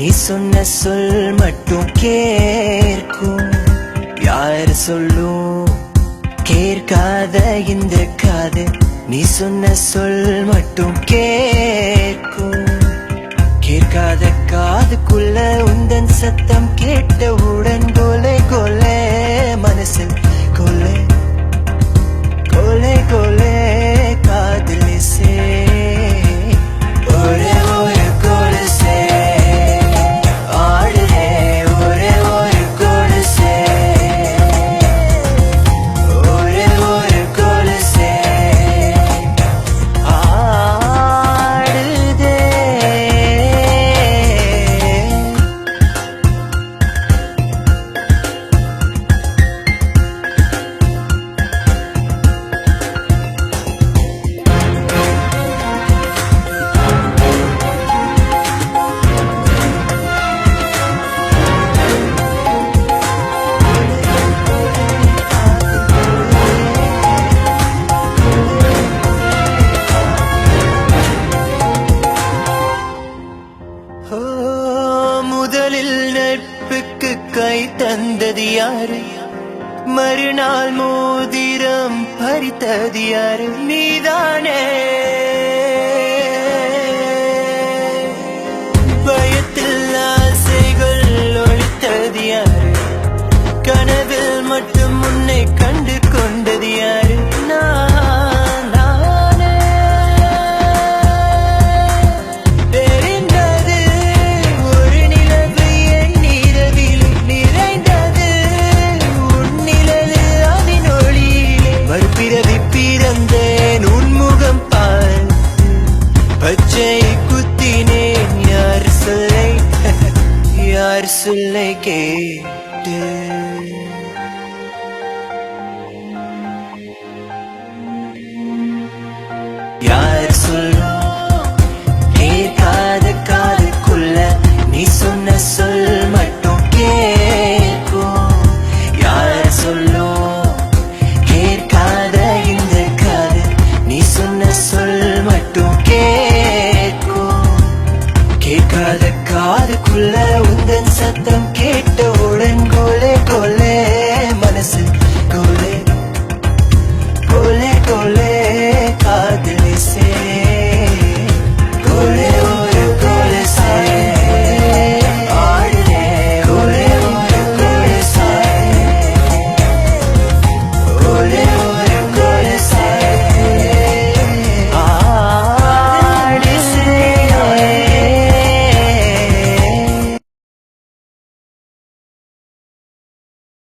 நீ சொன்ன சொல் மட்டும் கேட்கும். யார் சொல்லும் கேட்காத இந்த காது, நீ சொன்ன சொல் மட்டும் கேட்கும். கேட்காத காதுக்குள்ள உந்தன் சத்தம் கேட்டவுடன் கொலை கொலை மனசில் கொலை கொலை கொலை காதலி சே ஒரே ஒரு கொலுசே ஆடுதே, ஒரே ஒரு கொலுசே ஒரே ஒரு கொலுசே ஆடுதே. ஓ, முதலில் நட்புக்கு கை தந்தது யாரு, மறுநாள் மோதிரம் பறித்தது யாரு, நீதானே. பயத்தில் ஆசைகள் ஒழித்தது யாரு, கனவில் மட்டும் உன்னை கண்டு கொண்டது யாரு, நான் நானே. தெரிந்தது ஒரு நிலவு என் இரவில் நிறைந்தது, உன் நிழல் அதன் ஒளியிலே. மறுபிறவி பிறந்தேன் உன்முகம் பார்த்து, பச்சை குத்தினேன் யார் சொல்லை யார் சொல்லை கேட்டு. யார் சொல்லும் கேட்காத காதுக்குள்ள நீ சொன்ன சொல் மட்டும் கேட்கும். யார் சொல்லும் கேட்காத இந்த காது, நீ சொன்ன சொல் மட்டும் கேட்கும். கேட்காத காதுக்குள்ள உந்தன் சத்தம் கேட்கும்.